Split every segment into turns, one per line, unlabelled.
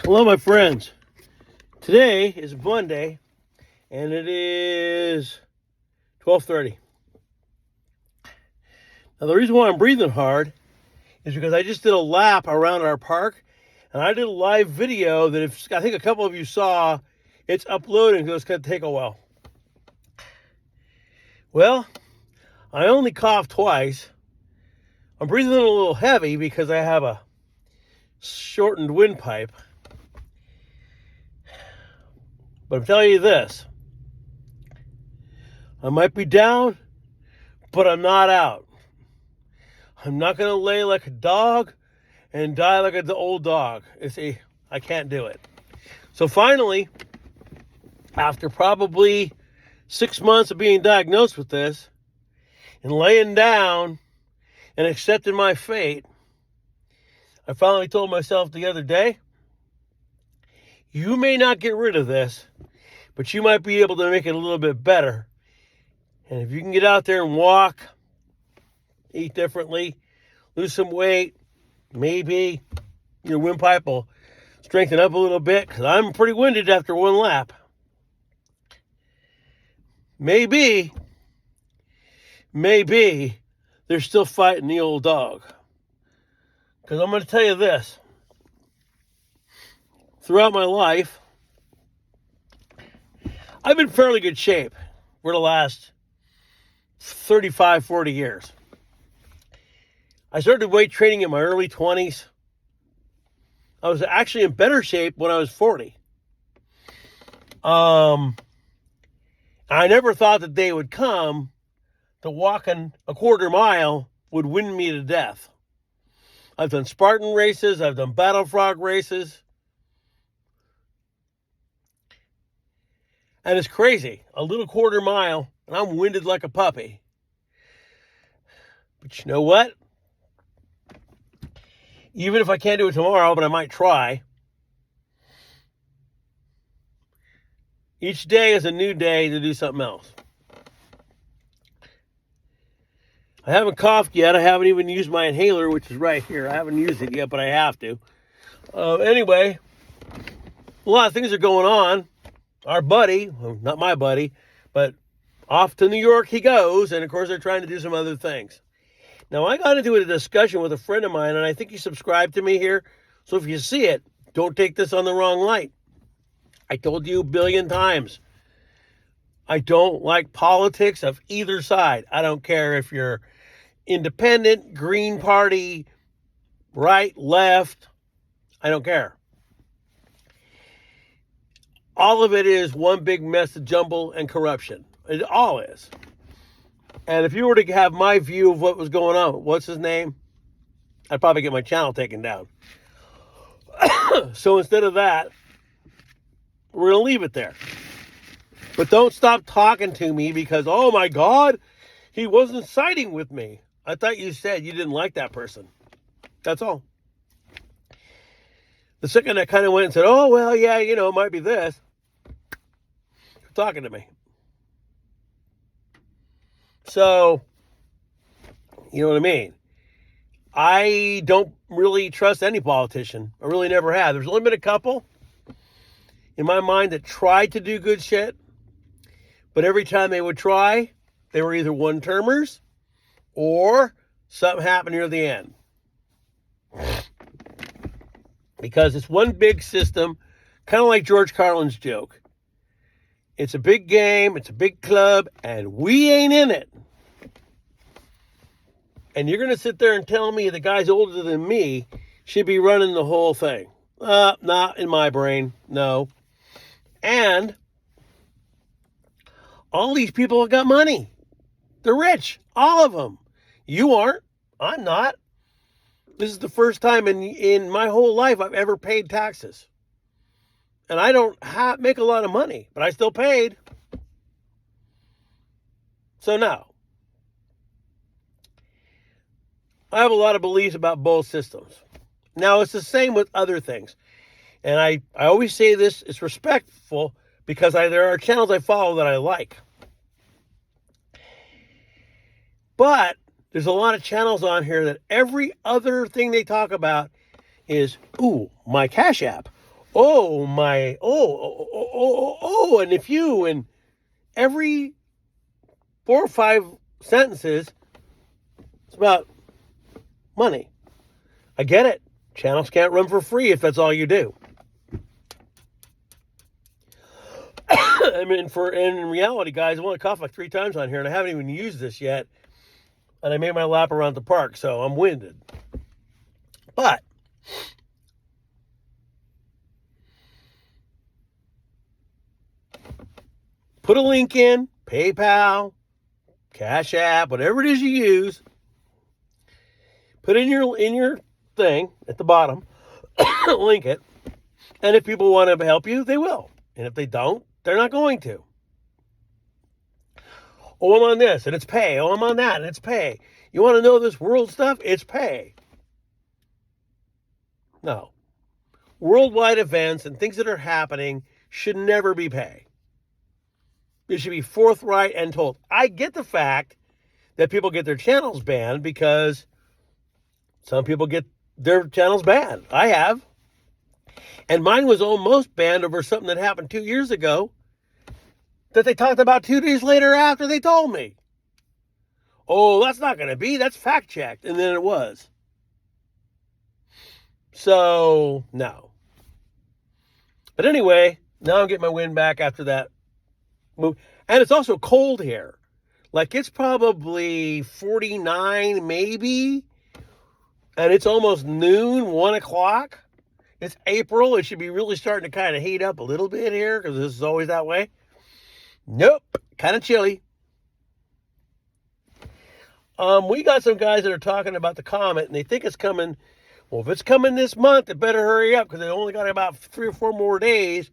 Hello, my friends. Today is Monday, and it is 12:30. Now, the reason why I'm breathing hard is because I just did a lap around our park, and I did a live video that if I think a couple of you saw, it's uploading, so it's going to take a while. Well, I only coughed twice. I'm breathing a little heavy because I have a shortened windpipe. But I'm telling you this, I might be down, but I'm not out. I'm not going to lay like a dog and die like an old dog. I can't do it. So finally, after probably 6 months of being diagnosed with this and laying down and accepting my fate, I finally told myself the other day, you may not get rid of this, but you might be able to make it a little bit better. And if you can get out there and walk, eat differently, lose some weight, maybe your windpipe will strengthen up a little bit, because I'm pretty winded after one lap. Maybe they're still fighting the old dog. Because I'm going to tell you this. Throughout my life, I've been in fairly good shape for the last 35, 40 years. I started weight training in my early 20s. I was actually in better shape when I was 40. I never thought the day would come that walking a quarter mile would win me to death. I've done Spartan races. I've done Battle Frog races. And it's crazy. A little quarter mile, and I'm winded like a puppy. But you know what? Even if I can't do it tomorrow, but I might try. Each day is a new day to do something else. I haven't coughed yet. I haven't even used my inhaler, which is right here. I haven't used it yet, but I have to. Anyway, a lot of things are going on. Our buddy, well, not my buddy, but off to New York he goes, and of course they're trying to do some other things. Now, I got into a discussion with a friend of mine, and I think he subscribed to me here, so if you see it, don't take this on the wrong light. I told you a billion times, I don't like politics of either side. I don't care if you're independent, Green Party, right, left, I don't care. All of it is one big mess of jumble and corruption. It all is. And if you were to have my view of what was going on, what's his name? I'd probably get my channel taken down. So instead of that, we're going to leave it there. But don't stop talking to me because, oh my God, he wasn't siding with me. I thought you said you didn't like that person. That's all. The second I kind of went and said, oh, well, yeah, it might be this. You're talking to me. So, you know what I mean? I don't really trust any politician. I really never have. There's only been a couple in my mind that tried to do good shit. But every time they would try, they were either one-termers or something happened near the end. Because it's one big system, kind of like George Carlin's joke. It's a big game, it's a big club, and we ain't in it. And you're going to sit there and tell me the guys older than me should be running the whole thing. Not in my brain, no. And all these people have got money. They're rich, all of them. You aren't, I'm not. This is the first time in my whole life I've ever paid taxes. And I don't make a lot of money, but I still paid. So no. I have a lot of beliefs about both systems. Now, it's the same with other things. And I always say this, it's respectful, because there are channels I follow that I like. But there's a lot of channels on here that every other thing they talk about is, ooh, my Cash App. Oh, my, and if you, and every 4 or 5 sentences, it's about money. I get it. Channels can't run for free if that's all you do. I mean, in reality, guys, I want to cough like 3 times on here, and I haven't even used this yet. And I made my lap around the park, so I'm winded. But put a link in, PayPal, Cash App, whatever it is you use. Put in your thing at the bottom, link it, and if people want to help you, they will. And if they don't, they're not going to. Oh, I'm on this, and it's pay. Oh, I'm on that, and it's pay. You want to know this world stuff? It's pay. No. Worldwide events and things that are happening should never be pay. It should be forthright and told. I get the fact that people get their channels banned because some people get their channels banned. I have. And mine was almost banned over something that happened 2 years ago that they talked about 2 days later after they told me. Oh, that's not going to be. That's fact checked. And then it was. So, no. But anyway, now I'm getting my wind back after that move. And it's also cold here. Like, it's probably 49 maybe. And it's almost noon, 1 o'clock. It's April. It should be really starting to kind of heat up a little bit here because this is always that way. Nope. Kind of chilly. We got some guys that are talking about the comet, and they think it's coming. Well, if it's coming this month, it better hurry up because they only got about 3 or 4 more days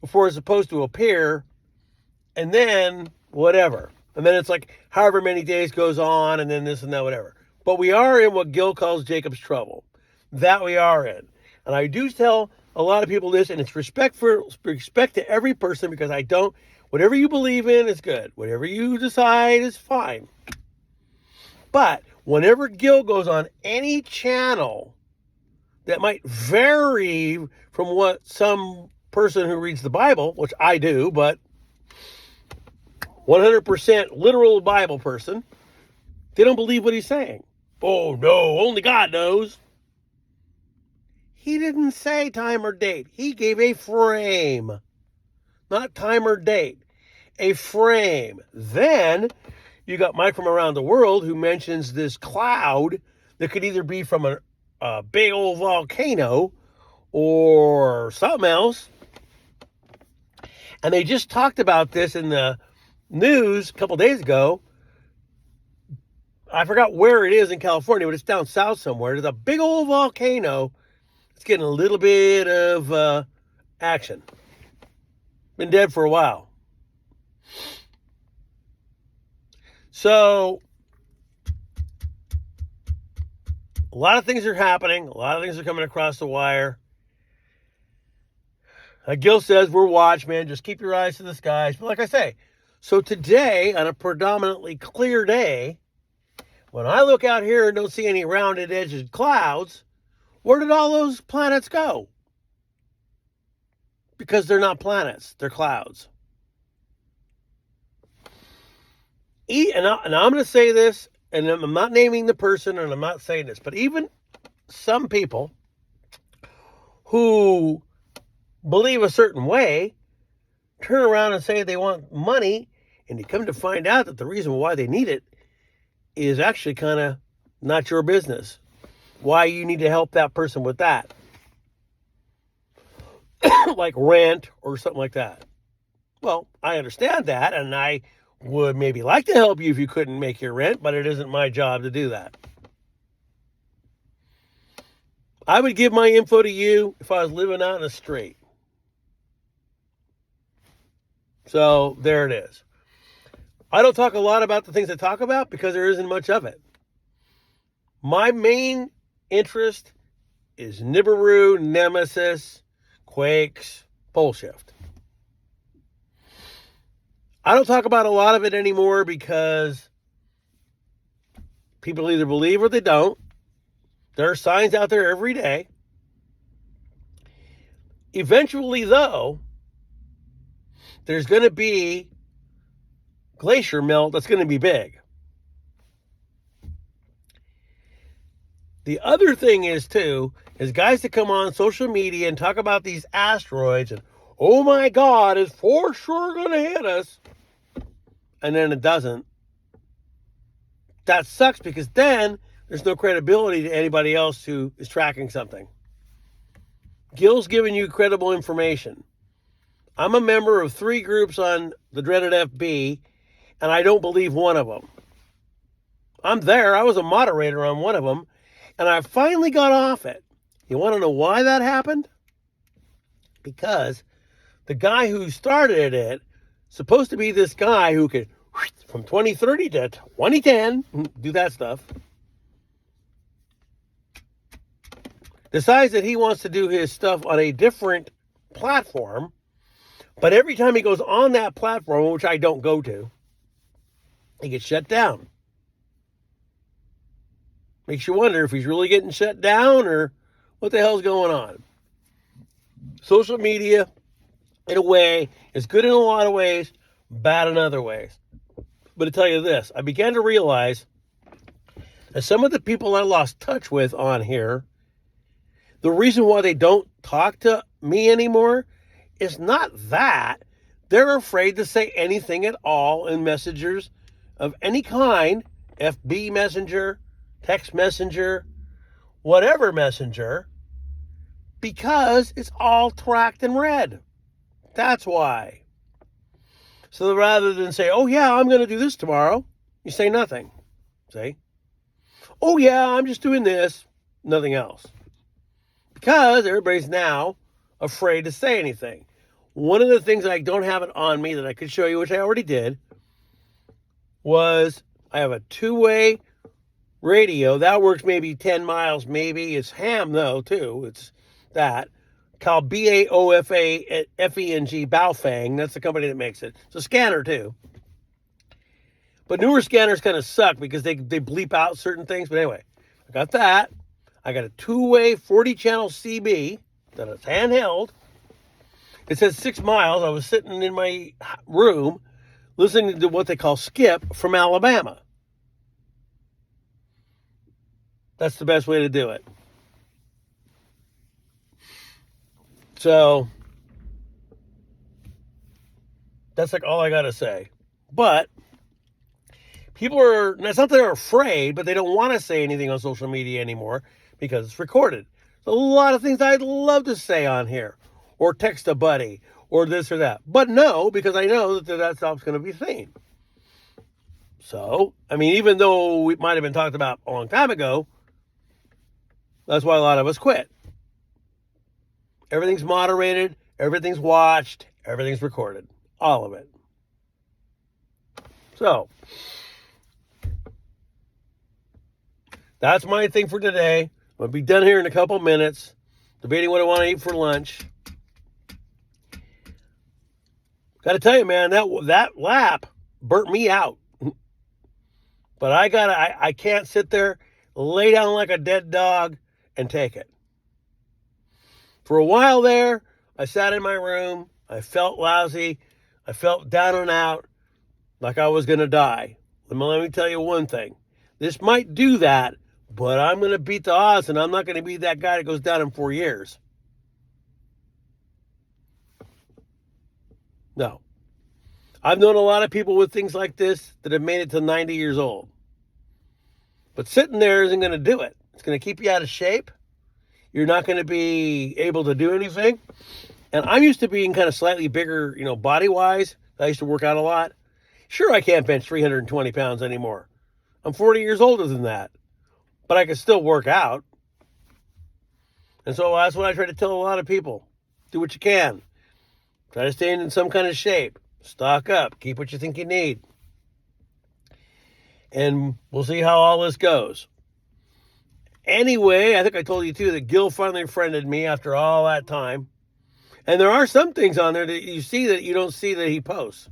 before it's supposed to appear. And then whatever. And then it's like however many days goes on, and then this and that, whatever. But we are in what Gil calls Jacob's trouble. That we are in. And I do tell a lot of people this, and it's respect to every person, because I don't, whatever you believe in is good. Whatever you decide is fine. But whenever Gil goes on any channel that might vary from what some person who reads the Bible, which I do, but 100% literal Bible person, they don't believe what he's saying. Oh, no, only God knows. He didn't say time or date. He gave a frame. Not time or date. A frame. Then you got Mike from Around the World who mentions this cloud that could either be from a big old volcano or something else. And they just talked about this in the news a couple days ago. I forgot where it is in California, but it's down south somewhere. There's a big old volcano. It's getting a little bit of action. Been dead for a while. So, a lot of things are happening. A lot of things are coming across the wire. Gil says, we're watchmen. Just keep your eyes to the skies. But like I say, so today, on a predominantly clear day, when I look out here and don't see any rounded edged clouds, where did all those planets go? Because they're not planets, they're clouds. And I'm going to say this, and I'm not naming the person, and I'm not saying this, but even some people who believe a certain way turn around and say they want money, and you come to find out that the reason why they need it is actually kind of not your business. Why you need to help that person with that. Like rent or something like that. Well, I understand that, and I would maybe like to help you if you couldn't make your rent, but it isn't my job to do that. I would give my info to you if I was living out in the street. So there it is. I don't talk a lot about the things I talk about because there isn't much of it. My main interest is Nibiru, Nemesis, Quakes, Pole Shift. I don't talk about a lot of it anymore because people either believe or they don't. There are signs out there every day. Eventually, though, there's going to be glacier melt that's going to be big. The other thing is, too, is guys that come on social media and talk about these asteroids and, oh my God, it's for sure going to hit us. And then it doesn't. That sucks, because then there's no credibility to anybody else who is tracking something. Gil's giving you credible information. I'm a member of 3 groups on the dreaded FB, and I don't believe one of them. I'm there. I was a moderator on one of them, and I finally got off it. You want to know why that happened? Because the guy who started it, supposed to be this guy who could, from 2030 to 2010, do that stuff, decides that he wants to do his stuff on a different platform, but every time he goes on that platform, which I don't go to, he gets shut down. Makes you wonder if he's really getting shut down or what the hell's going on. Social media, in a way, is good in a lot of ways, bad in other ways. But to tell you this, I began to realize that some of the people I lost touch with on here, the reason why they don't talk to me anymore is not that. They're afraid to say anything at all in messengers of any kind, FB Messenger, text messenger, whatever messenger, because it's all tracked and read. That's why. So rather than say, oh yeah, I'm going to do this tomorrow, you say nothing. See? Oh yeah, I'm just doing this, nothing else. Because everybody's now afraid to say anything. One of the things that I don't have it on me that I could show you, which I already did, was I have a 2-way radio. That works maybe 10 miles, maybe. It's ham, though, too. It's that. Called BAOFA FENG, Baofeng. That's the company that makes it. It's a scanner, too. But newer scanners kind of suck because they bleep out certain things. But anyway, I got that. I got a 2-way 40-channel CB that is handheld. It says 6 miles. I was sitting in my room listening to what they call Skip from Alabama. That's the best way to do it. So, that's like all I got to say. But people are, it's not that they're afraid, but they don't want to say anything on social media anymore because it's recorded. There's a lot of things I'd love to say on here, or text a buddy, or this or that. But no, because I know that stuff's going to be seen. So, I mean, even though it might have been talked about a long time ago, that's why a lot of us quit. Everything's moderated, everything's watched, everything's recorded. All of it. So, that's my thing for today. I'm going to be done here in a couple minutes, debating what I want to eat for lunch. Got to tell you, man, that lap burnt me out. But I can't sit there, lay down like a dead dog, and take it. For a while there, I sat in my room. I felt lousy. I felt down and out, like I was going to die. Let me tell you one thing. This might do that, but I'm going to beat the odds, and I'm not going to be that guy that goes down in 4 years. No. I've known a lot of people with things like this that have made it to 90 years old. But sitting there isn't going to do it. It's going to keep you out of shape. You're not going to be able to do anything. And I'm used to being kind of slightly bigger, body-wise. I used to work out a lot. Sure, I can't bench 320 pounds anymore. I'm 40 years older than that. But I can still work out. And so that's what I try to tell a lot of people. Do what you can. Try to stay in some kind of shape. Stock up. Keep what you think you need. And we'll see how all this goes. Anyway, I think I told you too that Gil finally friended me after all that time. And there are some things on there that you see that you don't see that he posts.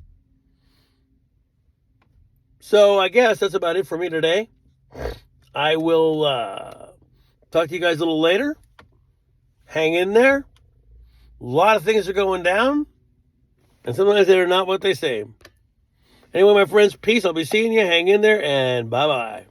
So I guess that's about it for me today. I will talk to you guys a little later. Hang in there. A lot of things are going down, and sometimes they're not what they say. Anyway, my friends, peace. I'll be seeing you. Hang in there, and bye-bye.